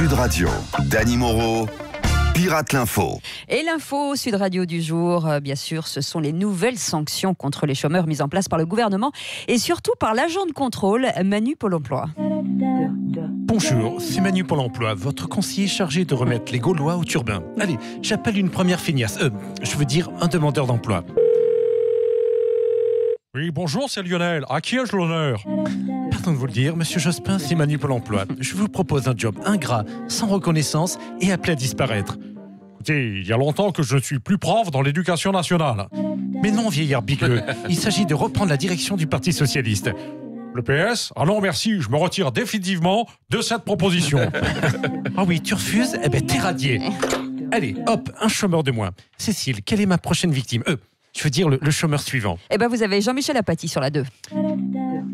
Sud Radio, Dany Moreau, Pirate l'Info. Et l'info Sud Radio du jour, bien sûr, ce sont les nouvelles sanctions contre les chômeurs mises en place par le gouvernement et surtout par l'agent de contrôle Manu Pôle emploi. Bonjour, c'est Manu Pôle emploi, votre conseiller chargé de remettre les Gaulois au turbin. Allez, j'appelle une première feignasse, je veux dire un demandeur d'emploi. Oui, bonjour, c'est Lionel. À qui ai-je l'honneur? Pardon de vous le dire, monsieur Jospin, c'est Manu Pôle emploi. Je vous propose un job ingrat, sans reconnaissance et appelé à disparaître. Écoutez, il y a longtemps que je ne suis plus prof dans l'éducation nationale. Mais non, vieillard bigleux, il s'agit de reprendre la direction du Parti Socialiste. Le PS? Ah non, merci, je me retire définitivement de cette proposition. Ah oui, tu refuses? Eh ben, t'es radié. Allez, hop, un chômeur de moins. Cécile, quelle est ma prochaine victime? Je veux dire le chômeur suivant. Eh ben, vous avez Jean-Michel Apathy sur la 2.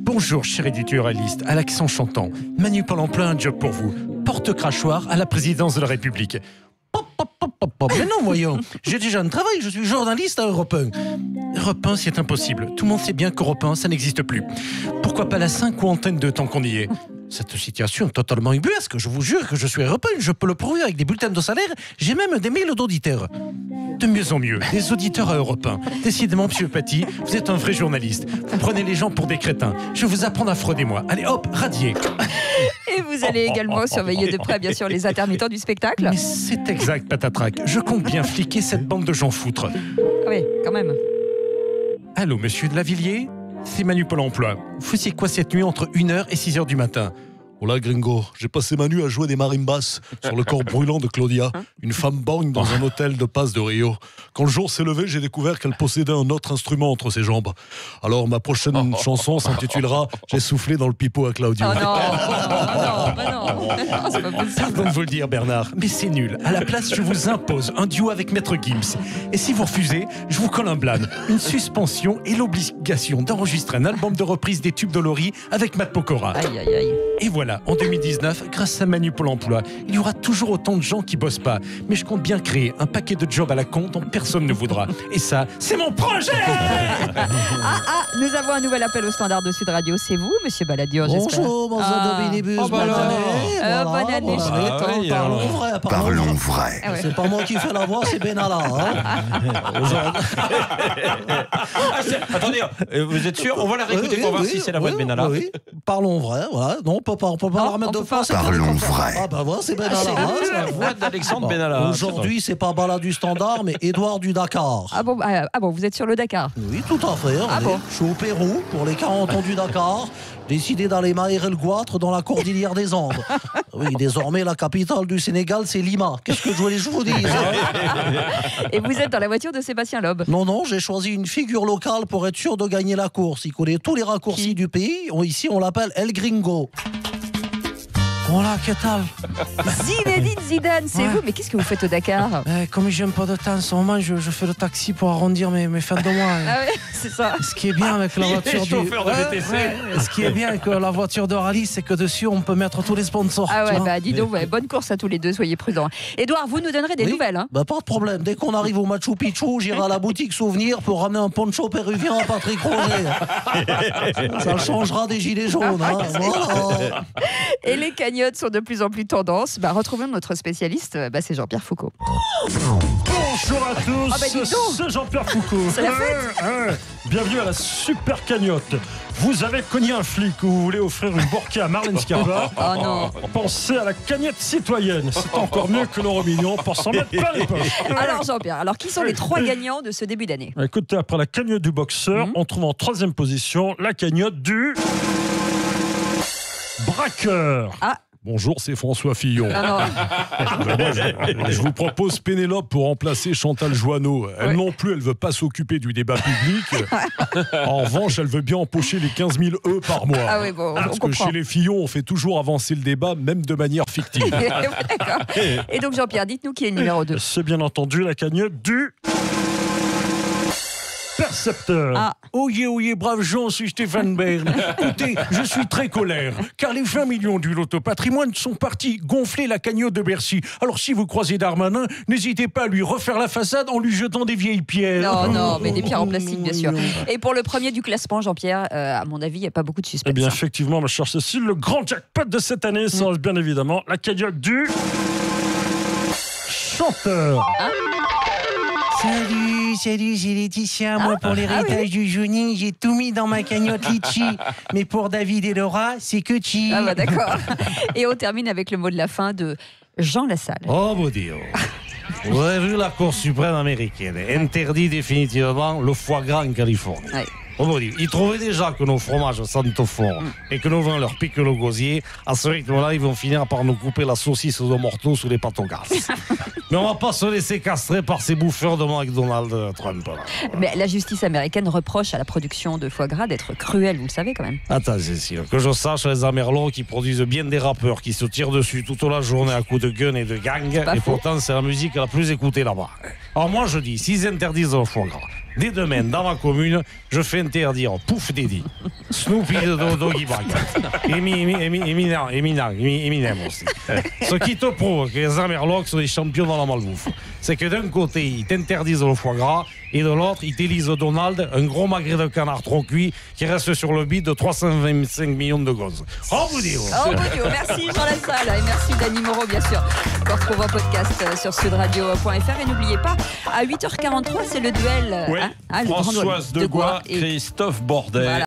Bonjour, cher éditorialiste, à l'accent chantant. Manu Pôle emploi, un job pour vous. Porte-crachoir à la présidence de la République. Mais non, voyons. J'ai déjà un travail, je suis journaliste à Europe 1. Europe 1, c'est impossible. Tout le monde sait bien qu'Europe 1, ça n'existe plus. Pourquoi pas la 5 ou Antenne 2 tant qu'on y est? Cette situation est totalement ubuesque. Je vous jure que je suis Europe 1. Je peux le prouver avec des bulletins de salaire. J'ai même des mails d'auditeurs. De mieux en mieux, des auditeurs à Europe 1. Décidément, monsieur Paty, vous êtes un vrai journaliste. Vous prenez les gens pour des crétins. Je vais vous apprendre à frauder, moi. Allez, hop, radier. Et vous allez également surveiller de près, bien sûr, les intermittents du spectacle. Mais c'est exact, patatrac. Je compte bien fliquer cette bande de gens foutres. Oui, quand même. Allô, monsieur de Lavilliers? C'est Manu Pôle emploi. Vous faisiez quoi cette nuit entre 1h et 6h du matin? Hola gringo, j'ai passé ma nuit à jouer des marimbas sur le corps brûlant de Claudia, une femme borgne dans un hôtel de Paz de Rio. Quand le jour s'est levé, j'ai découvert qu'elle possédait un autre instrument entre ses jambes. Alors ma prochaine chanson s'intitulera « J'ai soufflé dans le pipeau à Claudio ». Oh non, c'est pas possible. Pardon de vous le dire, Bernard, mais c'est nul. À la place, je vous impose un duo avec Maître Gims. Et si vous refusez, je vous colle un blâme, une suspension et l'obligation d'enregistrer un album de reprise des tubes de Laurie avec Matt Pokora. Aïe, aïe, aïe. Et voilà, en 2019, grâce à Manu Pôle emploi, il y aura toujours autant de gens qui bossent pas. Mais je compte bien créer un paquet de jobs à la con dont personne ne voudra. Et ça, c'est mon projet. Nous avons un nouvel appel au standard de Sud Radio. C'est vous, monsieur Balladur, j'espère. Bonjour, mon Dominibus, bonne année. Bonne année. Parlons vrai. Parlons vrai. Ah ouais. C'est pas moi qui fais la voix, c'est Benalla. Attendez, vous êtes sûr? On va la réécouter pour voir si c'est la voix de Benalla. Oui, parlons vrai, voilà. Non, on peut pas la remettre de face. Parlons vrai. Ah bah voilà, c'est Benalla. C'est la voix d'Alexandre Benalla. Aujourd'hui, c'est pas Bala du Standard, mais Édouard du Dakar. Ah bon, vous êtes sur le Dakar? Oui, tout à fait. Ah bon. Je suis au Pérou pour les 40 ans du Dakar. Décidé d'aller m'aérer le goitre dans la cordillère des Andes. Oui, désormais, la capitale du Sénégal, c'est Lima. Qu'est-ce que je vous dis Et vous êtes dans la voiture de Sébastien Loeb? Non, j'ai choisi une figure locale pour être sûr de gagner la course. Il connaît tous les raccourcis du pays. Ici, on l'appelle El Gringo. Voilà, que tal? Zinedine Zidane, c'est Ouais. vous? Mais qu'est-ce que vous faites au Dakar? Comme j'aime pas de temps en ce moment, je fais le taxi pour arrondir mes fins de mois. Ah ouais, c'est ça. Ce qui est bien avec la voiture chauffeur de VTC. Ce qui est bien avec la voiture de rallye, c'est que dessus, on peut mettre tous les sponsors. Ah tu ouais, vois. dis donc, bonne course à tous les deux, soyez prudents. Édouard, vous nous donnerez des Oui. nouvelles, hein? Pas de problème. Dès qu'on arrive au Machu Picchu, j'irai à la boutique souvenir pour ramener un poncho péruvien à Patrick Roger. Ça le changera des gilets jaunes. Hein. Voilà. Et les cagnottes sont de plus en plus tendance. Retrouvons notre spécialiste, c'est Jean-Pierre Foucault. Bonjour à tous, dis donc. c'est Jean-Pierre Foucault. C'est la fête. Bienvenue à la super cagnotte. Vous avez cogné un flic ou vous voulez offrir une burqa à Marlène Schiappa? Oh non. Pensez à la cagnotte citoyenne. C'est encore mieux que l'euro million pour s'en mettre plein les poches. Alors Jean-Pierre, qui sont les 3 gagnants de ce début d'année? Écoutez, après la cagnotte du boxeur, on trouve en 3e position la cagnotte du braqueur. Ah. Bonjour, c'est François Fillon. Ah non. Je vous propose Pénélope pour remplacer Chantal Joanneau. Elle non plus, elle veut pas s'occuper du débat public. En revanche, elle veut bien empocher les 15 000 E par mois. Ah oui, bon, on Parce que comprend. chez les Fillon, on fait toujours avancer le débat, même de manière fictive. D'accord. Et donc Jean-Pierre, dites-nous qui est le numéro 2. C'est bien entendu la cagnotte du Percepteur. Ah. Oyez, brave gens, c'est Stéphane Bern. Écoutez, je suis très colère, car les 20 millions du loto patrimoine sont partis gonfler la cagnotte de Bercy. Alors si vous croisez Darmanin, n'hésitez pas à lui refaire la façade en lui jetant des vieilles pierres. Non, mais des pierres en plastique, bien sûr. Et pour le premier du classement, Jean-Pierre, à mon avis, il n'y a pas beaucoup de suspense. Eh bien, effectivement, ma chère Cécile, le grand jackpot de cette année sera bien évidemment la cagnotte du chanteur. Salut, c'est Laetitia. Moi, pour l'héritage du Johnny, j'ai tout mis dans ma cagnotte litchi. Mais pour David et Laura, c'est que chi. Ah bah d'accord. Et on termine avec le mot de la fin de Jean Lassalle. Oh, mon Dieu. Vous avez vu, la Cour suprême américaine interdit définitivement le foie gras en Californie. Ouais. Oh, mon Dieu. Ils trouvaient déjà que nos fromages sentent fort et que nos vins leur piquent le gosier. À ce rythme-là, ils vont finir par nous couper la saucisse de morteau sous les pâtes au gaz. Mais on va pas se laisser castrer par ces bouffeurs de McDonald's, Trump. Mais la justice américaine reproche à la production de foie gras d'être cruelle, vous le savez quand même. Attends, Cécile, que je sache, les Amerlots qui produisent bien des rappeurs qui se tirent dessus toute la journée à coups de gun et de gang, Pas et faux. pourtant c'est la musique la plus écoutée là-bas. Alors moi je dis, s'ils interdisent le foie gras, dès demain, dans ma commune, je fais interdire Pouf Daddy, Snoopy de Doggy Bag, Eminem aussi. Ce qui te prouve que les Amerlocs sont des champions dans la malbouffe. C'est que d'un côté, ils t'interdisent le foie gras, et de l'autre, ils t'élisent Donald, un gros magret de canard trop cuit qui reste sur le bide de 325 millions de gosses. Oh, vous dites. Oh mon Dieu, merci Jean Lassalle et merci Dany Moreau bien sûr. On retrouve un podcast sur sudradio.fr et n'oubliez pas, à 8h43 c'est le duel Oui. le grand duel Françoise Degois, et Christophe Bordet. Voilà.